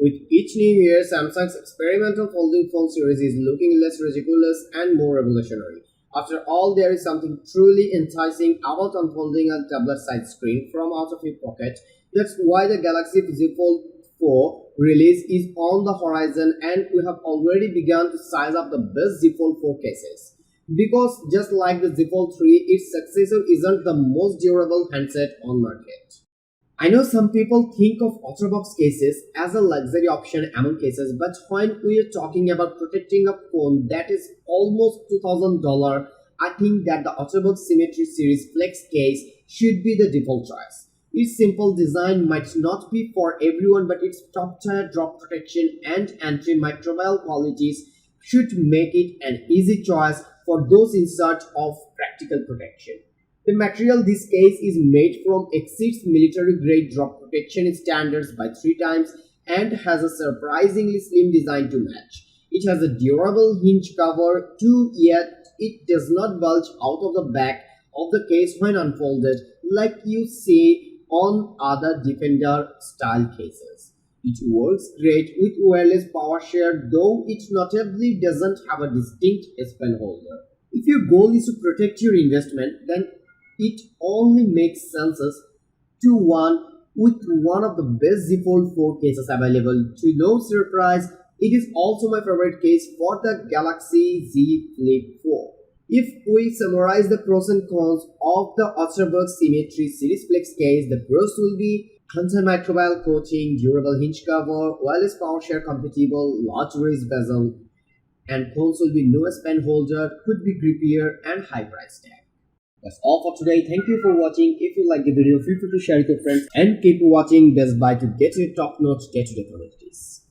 With each new year, Samsung's experimental folding phone series is looking less ridiculous and more revolutionary. After all, there is something truly enticing about unfolding a tablet-sized screen from out of your pocket. That's why the Galaxy Z Fold 4 release is on the horizon, and we have already begun to size up the best Z Fold 4 cases. Because just like the Z Fold 3, its successor isn't the most durable handset on market. I know some people think of OtterBox cases as a luxury option among cases, but when we are talking about protecting a phone that is almost $2,000, I think that the OtterBox Symmetry series Flex case should be the default choice. Its simple design might not be for everyone, but its top-tier drop protection and antimicrobial qualities should make it an easy choice for those in search of practical protection. The material this case is made from exceeds military-grade drop protection standards by 3 times and has a surprisingly slim design to match. It has a durable hinge cover too, yet it does not bulge out of the back of the case when unfolded like you see on other Defender-style cases. It works great with wireless power share, though it notably doesn't have a distinct S Pen holder. If your goal is to protect your investment, then it only makes sense to one with one of the best Z Fold 4 cases available. To no surprise, it is also my favorite case for the Galaxy Z Flip 4. If we summarize the pros and cons of the OtterBox Symmetry Series Flex case, the pros will be antimicrobial coating, durable hinge cover, wireless power share compatible, large raised bezel, and cons will be no S Pen holder, could be grippier, and high price tag. That's all for today. Thank you for watching. If you like the video, feel free to share it with your friends and keep watching Best Buy to get your top-notch day-to-day capabilities.